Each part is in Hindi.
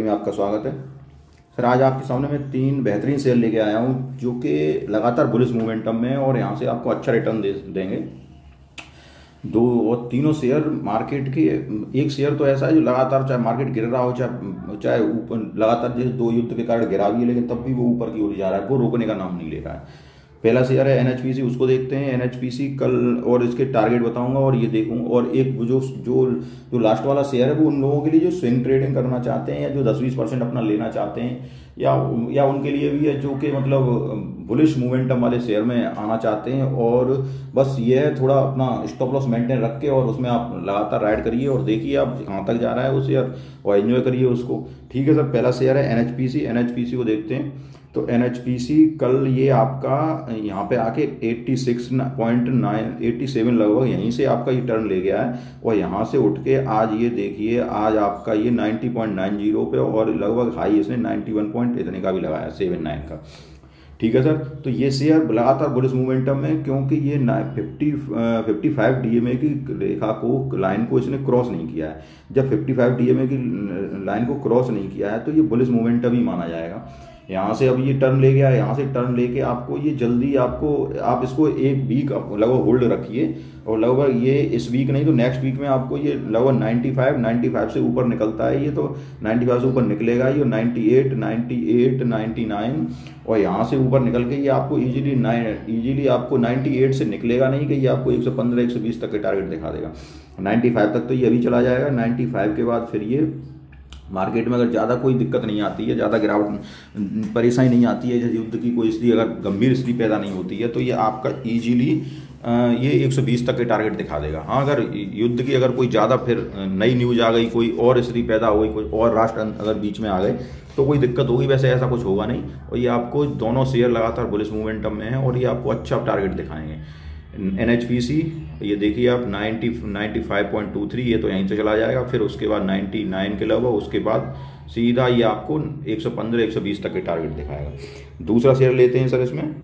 में आपका स्वागत है। सर आज आपके सामने मैं 3 बेहतरीन शेयर लेके आया हूँ जो कि लगातार बुलिश मोमेंटम में और यहाँ से आपको अच्छा रिटर्न देंगे। दो और तीनों शेयर मार्केट के, एक शेयर तो ऐसा है जो लगातार चाहे मार्केट गिर रहा हो चाहे ऊपर, लगातार जैसे 2 युद्ध के कारण गिरा भी है लेकिन तब भी वो ऊपर की ओर जा रहा है, वो रोकने का नाम नहीं ले रहा है। पहला शेयर है एनएचपीसी, उसको देखते हैं। एनएचपीसी कल और इसके टारगेट बताऊंगा और ये देखूँ। और एक जो जो जो लास्ट वाला शेयर है वो उन लोगों के लिए जो स्विंग ट्रेडिंग करना चाहते हैं या जो 10-20% अपना लेना चाहते हैं या उनके लिए भी है जो कि मतलब बुलिश मोमेंटम वाले शेयर में आना चाहते हैं। और बस ये है थोड़ा अपना स्टॉप लॉस मेंटेन रख के और उसमें आप लगातार राइड करिए और देखिए आप कहाँ तक जा रहा है वो शेयर और एंजॉय करिए उसको। ठीक है सर, पहला शेयर है एनएचपीसी। एनएचपीसी को देखते हैं तो एनएचपीसी कल ये आपका यहाँ पे आके 86.87 लगभग यहीं से आपका ये टर्न ले गया है और यहाँ से उठ के आज ये देखिए आज आपका ये 90.90 पे और लगभग हाई इसने 91 पॉइंट इतने का भी लगाया 79 का। ठीक है सर, तो ये शेयर लगातार बुलिश मोमेंटम में क्योंकि ये 55 डीएमए की रेखा को लाइन को इसने क्रॉस नहीं किया है। जब 55 डीएमए की लाइन को क्रॉस नहीं किया है तो ये बुलिश मोमेंटम ही माना जाएगा। यहाँ से अब ये टर्न ले गया, यहाँ से टर्न लेके आपको ये जल्दी आप इसको एक वीक लगभग होल्ड रखिए और लगभग ये इस वीक नहीं तो नेक्स्ट वीक में आपको ये लगभग 95 से ऊपर निकलता है। ये तो 95 से ऊपर निकलेगा, ये 98, 99 और यहाँ से ऊपर निकल के ये आपको इजीली आपको 98 से निकलेगा नहीं कि ये आपको 115 120 तक के टारगेट दिखा देगा। 95 तक तो ये अभी चला जाएगा। 95 के बाद फिर ये मार्केट में अगर ज़्यादा कोई दिक्कत नहीं आती है, ज़्यादा गिरावट परेशानी नहीं आती है, जैसे युद्ध की कोई स्थिति अगर गंभीर स्थिति पैदा नहीं होती है तो ये आपका इजीली ये 120 तक के टारगेट दिखा देगा। हाँ, अगर युद्ध की अगर कोई ज़्यादा फिर नई न्यूज आ गई, कोई और स्थिति पैदा हो गई, कोई और राष्ट्र अगर बीच में आ गए तो कोई दिक्कत होगी, वैसे ऐसा कुछ होगा नहीं। और ये आपको दोनों शेयर लगातार बुलिश मोमेंटम में है और ये आपको अच्छा टारगेट दिखाएंगे। एनएचपीसी ये देखिए आप 95.23 ये तो यहीं से चला जाएगा, फिर उसके बाद 99 के लगभग, उसके बाद सीधा ये आपको 115 120 तक के टारगेट दिखाएगा। दूसरा शेयर लेते हैं सर। इसमें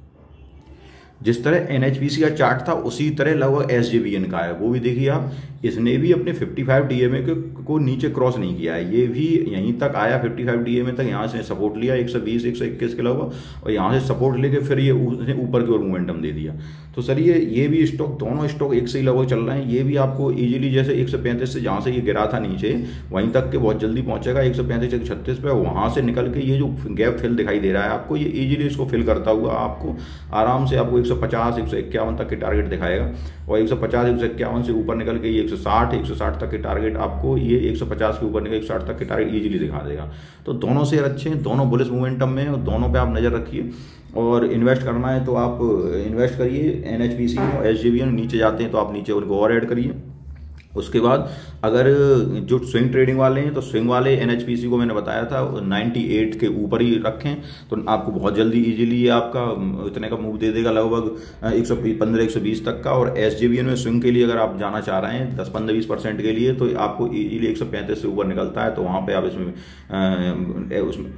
जिस तरह एनएचपीसी का चार्ट था उसी तरह लगभग एसजेवीएन का है, वो भी देखिए आप, इसने भी अपने 55 डीएमए को नीचे क्रॉस नहीं किया है, ये भी यहीं तक आया 55 डीएमए तक, यहाँ से सपोर्ट लिया 120 121 के लगभग और यहाँ से सपोर्ट लेके फिर ये उसने ऊपर की ओर मोमेंटम दे दिया। तो सर ये भी स्टॉक, दोनों स्टॉक एक से ही लगभग चल रहे हैं। ये भी आपको इजीली जैसे 135 से जहाँ से ये गिरा था नीचे वहीं तक के बहुत जल्दी पहुंचेगा 135 136 पे, वहाँ से निकल के ये जो गैप फिल दिखाई दे रहा है आपको, ये इजीली इसको फिल करता हुआ आपको आराम से आपको 150 151 तक के टारगेट दिखाएगा और 150 151 से ऊपर निकल के ये 160 तक के टारगेट आपको, ये 150 के ऊपर निकल 160 तक के टारगेट इजीली दिखा देगा। तो दोनों शेयर अच्छे हैं, दोनों बुलिश मोमेंटम में और दोनों पे आप नज़र रखिए और इन्वेस्ट करना है तो आप इन्वेस्ट करिए एनएचपीसी में। एसजेवीएन नीचे जाते हैं तो आप नीचे उनको और ऐड करिए। उसके बाद अगर जो स्विंग ट्रेडिंग वाले हैं तो स्विंग वाले एनएचपीसी को मैंने बताया था 98 के ऊपर ही रखें तो आपको बहुत जल्दी इजीली आपका इतने का मूव दे देगा लगभग 115 120 तक का। और एसजेवीएन में स्विंग के लिए अगर आप जाना चाह रहे हैं 10-15-20% के लिए तो आपको इजीली 135 से ऊपर निकलता है तो वहाँ पे आप इसमें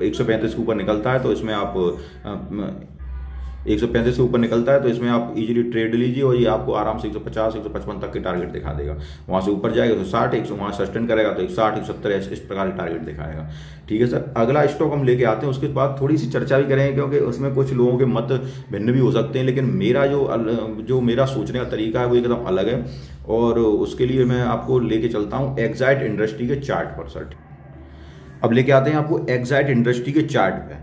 135 के ऊपर निकलता है तो इसमें आप 135 से ऊपर निकलता है तो इसमें आप इजीली ट्रेड लीजिए और ये आपको आराम से 150 155 तक के टारगेट दिखा देगा। वहाँ से ऊपर जाएगा तो 160 100 वहाँ सस्टेन करेगा तो 160 170 इस प्रकार के टारगेट दिखाएगा। ठीक है सर, अगला स्टॉक हम लेके आते हैं, उसके बाद थोड़ी सी चर्चा भी करेंगे क्योंकि उसमें कुछ लोगों के मत भिन्न भी हो सकते हैं, लेकिन मेरा जो मेरा सोचने का तरीका है वो एकदम अलग है और उसके लिए मैं आपको लेके चलता हूँ एक्साइट इंडस्ट्री के चार्ट पर। सर अब लेके आते हैं आपको एक्साइट इंडस्ट्री के चार्ट पे।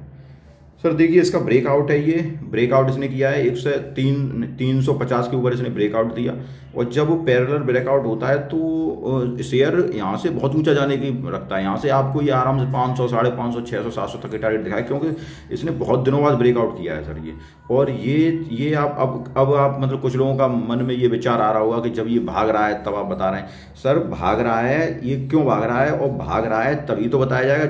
सर देखिए इसका ब्रेकआउट है, ये ब्रेकआउट इसने किया है 350 के ऊपर इसने ब्रेकआउट दिया और जब वो पैरेलल ब्रेकआउट होता है तो शेयर यहाँ से बहुत ऊंचा जाने की रखता है। यहाँ से आपको ये आराम से 500 550 600 700 तक के टारगेट दिखाए क्योंकि इसने बहुत दिनों बाद ब्रेकआउट किया है सर ये। और ये आप अब आप मतलब कुछ लोगों का मन में ये विचार आ रहा होगा कि जब ये भाग रहा है तब आप बता रहे हैं। सर भाग रहा है, ये क्यों भाग रहा है और भाग रहा है तभी तो बताया जाएगा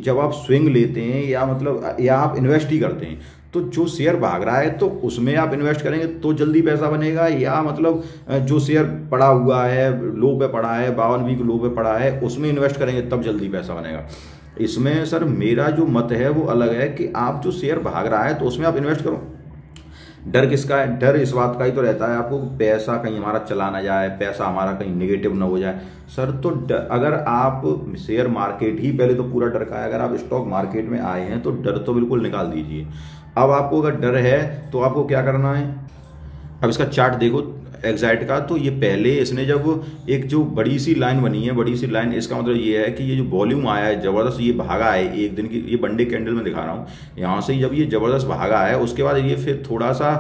जब आप स्विंग लेते हैं या मतलब या आप इन्वेस्ट ही करते हैं। तो जो शेयर भाग रहा है तो उसमें आप इन्वेस्ट करेंगे तो जल्दी पैसा बनेगा, या मतलब जो शेयर पड़ा हुआ है लो पे पड़ा है 52 वीक लो पे पड़ा है उसमें इन्वेस्ट करेंगे तब जल्दी पैसा बनेगा। इसमें सर मेरा जो मत है वो अलग है कि आप जो शेयर भाग रहा है तो उसमें आप इन्वेस्ट करो। डर किसका है? डर इस बात का ही तो रहता है आपको, पैसा कहीं हमारा चला ना जाए, पैसा हमारा कहीं नेगेटिव ना हो जाए सर। तो अगर आप शेयर मार्केट ही पहले तो पूरा डर का है, अगर आप स्टॉक मार्केट में आए हैं तो डर तो बिल्कुल निकाल दीजिए। अब आपको अगर डर है तो आपको क्या करना है, अब इसका चार्ट देखो एग्जैक्ट का। तो ये पहले इसने जब एक जो बड़ी सी लाइन बनी है, बड़ी सी लाइन, इसका मतलब ये है कि ये जो वॉल्यूम आया है जबरदस्त, ये भागा है एक दिन की, ये बंडे कैंडल में दिखा रहा हूँ, यहाँ से जब ये जबरदस्त भागा है उसके बाद ये फिर थोड़ा सा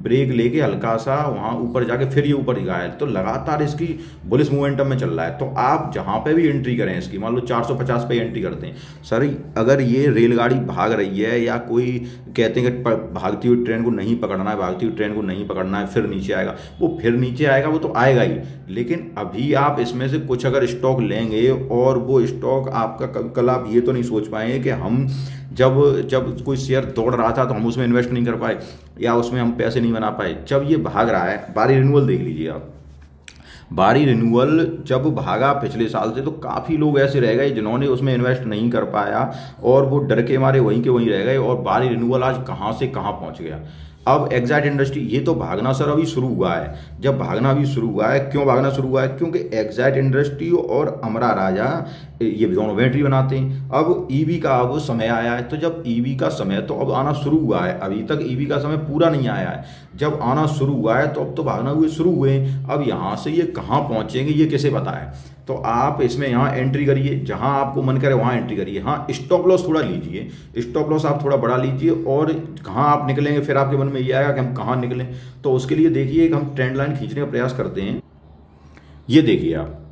ब्रेक लेके हल्का सा वहाँ ऊपर जाके फिर ये ऊपर गया है, तो लगातार इसकी बुलिश मोमेंटम में चल रहा है। तो आप जहाँ पे भी एंट्री करें इसकी, मान लो 450 पे एंट्री करते हैं सर, अगर ये रेलगाड़ी भाग रही है या कोई कहते हैं कि भागती हुई ट्रेन को नहीं पकड़ना है, भागती हुई ट्रेन को नहीं पकड़ना है, फिर नीचे आएगा, वो फिर नीचे आएगा, वो तो आएगा ही। लेकिन अभी आप इसमें से कुछ अगर स्टॉक लेंगे और वो स्टॉक आपका कल आप ये तो नहीं सोच पाएंगे कि हम जब कोई शेयर दौड़ रहा था तो हम उसमें इन्वेस्ट नहीं कर पाए या उसमें हम पैसे नहीं बना पाए। जब ये भाग रहा है, बारी रिन्यूअल देख लीजिए आप, बारी रिन्यूअल जब भागा पिछले साल से तो काफ़ी लोग ऐसे रह गए जिन्होंने उसमें इन्वेस्ट नहीं कर पाया और वो डर के मारे वहीं के वहीं रह गए, और बारी रिन्यूअल आज कहाँ से कहाँ पहुँच गया। अब एग्जैक्ट इंडस्ट्री ये तो भागना सर अभी शुरू हुआ है, जब भागना अभी शुरू हुआ है, क्यों भागना शुरू हुआ है? क्योंकि एग्जैक्ट इंडस्ट्री और अमरा राजा ये दोनों बैटरी बनाते हैं। अब ईवी का अब समय आया है, तो जब ईवी का समय तो अब आना शुरू हुआ है, अभी तक ईवी का समय पूरा नहीं आया है, जब आना शुरू हुआ है तो अब तो भागना हुए शुरू हुए। अब यहाँ से ये कहाँ पहुँचेंगे ये किसे पता है? तो आप इसमें यहाँ एंट्री करिए, जहाँ आपको मन करे वहाँ एंट्री करिए। हाँ, स्टॉप लॉस थोड़ा लीजिए, स्टॉप लॉस आप थोड़ा बढ़ा लीजिए, और कहाँ आप निकलेंगे फिर आपके मन में ये आएगा कि हम कहाँ निकलें। तो उसके लिए देखिए हम ट्रेंड लाइन खींचने का प्रयास करते हैं। ये देखिए आप,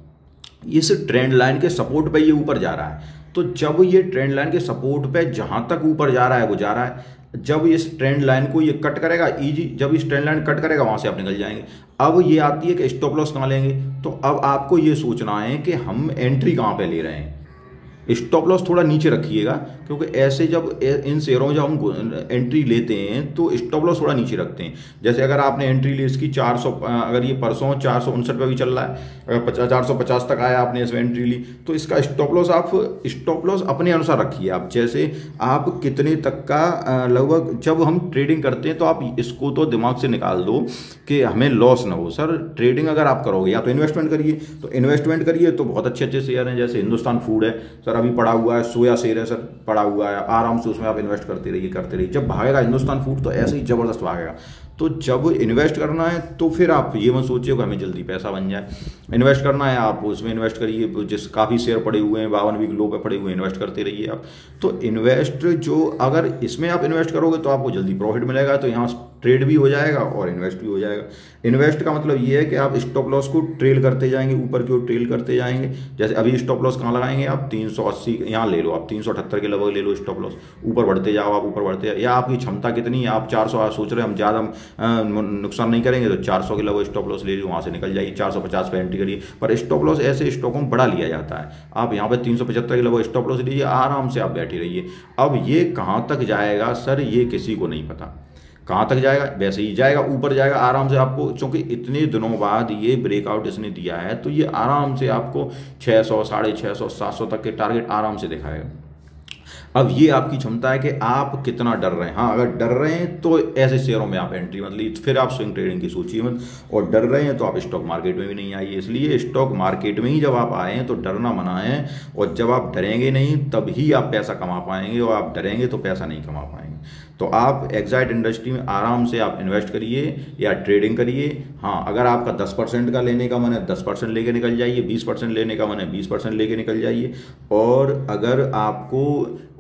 इस ट्रेंड लाइन के सपोर्ट पे ये ऊपर जा रहा है, तो जब ये ट्रेंड लाइन के सपोर्ट पे जहाँ तक ऊपर जा रहा है वो जा रहा है, जब इस ट्रेंड लाइन को ये कट करेगा इजी, जब इस ट्रेंड लाइन कट करेगा वहां से आप निकल जाएंगे। अब ये आती है कि स्टॉप लॉस कहाँ लेंगे, तो अब आपको ये सोचना है कि हम एंट्री कहाँ पे ले रहे हैं। स्टॉप लॉस थोड़ा नीचे रखिएगा, क्योंकि ऐसे जब इन शेयरों में जब हम एंट्री लेते हैं तो स्टॉप लॉस थोड़ा नीचे रखते हैं। जैसे अगर आपने एंट्री ली इसकी 400, अगर ये परसों 459 पे भी चल रहा है, अगर 450 तक आया आपने इसमें एंट्री ली, तो इसका स्टॉप लॉस आप स्टॉप लॉस अपने अनुसार रखिए। आप जैसे आप कितने तक का लगभग, जब हम ट्रेडिंग करते हैं तो आप इसको तो दिमाग से निकाल दो कि हमें लॉस ना हो। सर ट्रेडिंग अगर आप करोगे या तो इन्वेस्टमेंट करिए, तो इन्वेस्टमेंट करिए तो बहुत अच्छे अच्छे शेयर हैं, जैसे हिंदुस्तान फूड है सर, अभी पड़ा हुआ है, सोया शेयर है सर, पड़ा हुआ है, आराम से उसमें आप इन्वेस्ट करते रहिए। जब भागेगा हिंदुस्तान फूड तो ऐसे ही जबरदस्त भागेगा। तो जब इन्वेस्ट करना है तो फिर आप ये मत सोचिए कि हमें जल्दी पैसा बन जाए। इन्वेस्ट करना है आप उसमें इन्वेस्ट करिए, जिस काफ़ी शेयर पड़े हुए हैं 52 वीक लो पे पड़े हुए हैं, इन्वेस्ट करते रहिए आप। तो इन्वेस्ट जो अगर इसमें आप इन्वेस्ट करोगे तो आपको जल्दी प्रॉफिट मिलेगा, तो यहाँ ट्रेड भी हो जाएगा और इन्वेस्ट भी हो जाएगा। इन्वेस्ट का मतलब ये है कि आप स्टॉप लॉस को ट्रेल करते जाएंगे, ऊपर की ओर ट्रेल करते जाएंगे। जैसे अभी स्टॉप लॉस कहाँ लगाएंगे आप, 380 यहाँ ले लो, आप 378 के लगभग ले लो स्टॉप लॉस, ऊपर बढ़ते जाओ आप, ऊपर बढ़ते जाओ, या आपकी क्षमता कितनी है, आप 400 सोच रहे हैं हम ज़्यादा नुकसान नहीं करेंगे तो 400 के लगभग स्टॉप लॉस ले लो, वहाँ से निकल जाइए, 450 पे एंट्री करिए। पर स्टॉप लॉस ऐसे स्टॉकों में बड़ा लिया जाता है, आप यहाँ पे 375 के लगभग स्टॉप लॉस लीजिए, आराम से आप बैठे रहिए। अब ये कहाँ तक जाएगा सर, ये किसी को नहीं पता कहाँ तक जाएगा, वैसे ही जाएगा, ऊपर जाएगा आराम से आपको, क्योंकि इतने दिनों बाद ये ब्रेकआउट इसने दिया है तो ये आराम से आपको 600, 650, 700 तक के टारगेट आराम से दिखाएगा। अब ये आपकी क्षमता है कि आप कितना डर रहे हैं। हाँ, अगर डर रहे हैं तो ऐसे शेयरों में आप एंट्री मत लीजिए, फिर आप स्विंग ट्रेडिंग की सोचिए मत, और डर रहे हैं तो आप स्टॉक मार्केट में भी नहीं आइए। इसलिए स्टॉक मार्केट में ही जब आप आए हैं तो डरना मना है, और जब आप डरेंगे नहीं तभी आप पैसा कमा पाएंगे, और आप डरेंगे तो पैसा नहीं कमा पाएंगे। तो आप एग्जैक्ट इंडस्ट्री में आराम से आप इन्वेस्ट करिए या ट्रेडिंग करिए। हाँ, अगर आपका 10% का लेने का मन है 10% लेके निकल जाइए, 20% लेने का मन है 20% लेके निकल जाइए। और अगर आपको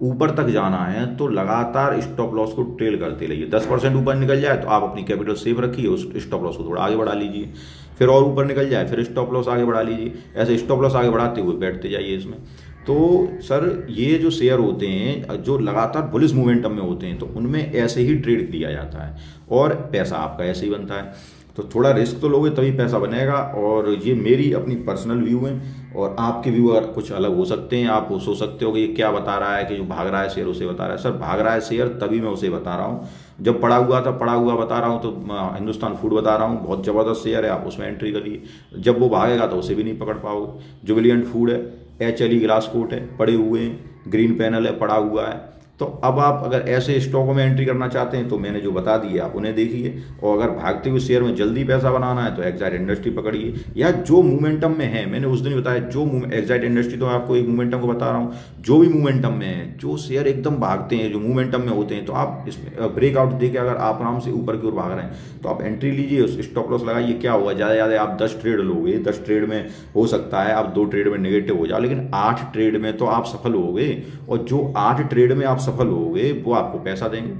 ऊपर तक जाना है तो लगातार स्टॉप लॉस को ट्रेल करते रहिए। 10% ऊपर निकल जाए तो आप अपनी कैपिटल सेव रखिए, उस स्टॉप लॉस को थोड़ा आगे बढ़ा लीजिए, फिर और ऊपर निकल जाए फिर स्टॉप लॉस आगे बढ़ा लीजिए, ऐसे स्टॉप लॉस आगे बढ़ाते हुए बैठते जाइए इसमें। तो सर ये जो शेयर होते हैं जो लगातार बुलिश मोमेंटम में होते हैं तो उनमें ऐसे ही ट्रेड किया जाता है और पैसा आपका ऐसे ही बनता है। तो थोड़ा रिस्क तो लोगे तभी पैसा बनेगा। और ये मेरी अपनी पर्सनल व्यू है, और आपके व्यू अगर कुछ अलग हो सकते हैं। आप सोच सकते हो कि ये क्या बता रहा है कि जो भाग रहा है शेयर उसे बता रहा है। सर भाग रहा है शेयर तभी मैं उसे बता रहा हूँ, जब पड़ा हुआ था पड़ा हुआ बता रहा हूँ। तो हिंदुस्तान फूड बता रहा हूँ, बहुत ज़बरदस्त शेयर है, आप उसमें एंट्री करिए। जब वो भागेगा तो उसे भी नहीं पकड़ पाओगे। जुबिलियंट फूड है, HLE ग्लास कोट है, पड़े हुए हैं, ग्रीन पैनल है, पड़ा हुआ है, तो अब आप अगर ऐसे स्टॉकों में एंट्री करना चाहते हैं तो मैंने जो बता दिए आप उन्हें देखिए, और अगर भागते हुए शेयर में जल्दी पैसा बनाना है तो एक्साइड इंडस्ट्री पकड़िए, या जो मोमेंटम में है, मैंने उस दिन बताया जो एक्साइड इंडस्ट्री, तो आपको एक मोमेंटम को बता रहा हूँ, जो भी मोमेंटम में है, जो शेयर एकदम भागते हैं, जो मोमेंटम में होते हैं, तो आप इसमें ब्रेकआउट देके अगर आप आराम से ऊपर की ओर भाग रहे हैं तो आप एंट्री लीजिए, उस स्टॉप लॉस लगाइए। क्या होगा, ज़्यादा ज़्यादा आप 10 ट्रेड लोगे, 10 ट्रेड में हो सकता है आप 2 ट्रेड में नेगेटिव हो जाओ, लेकिन 8 ट्रेड में तो आप सफल होगे, और जो 8 ट्रेड में आप सफल होगे वो आपको पैसा देंगे।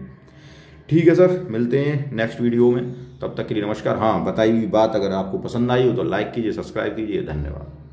ठीक है सर, मिलते हैं नेक्स्ट वीडियो में, तब तक के लिए नमस्कार। हाँ, बताई हुई बात अगर आपको पसंद आई हो तो लाइक कीजिए, सब्सक्राइब कीजिए, धन्यवाद।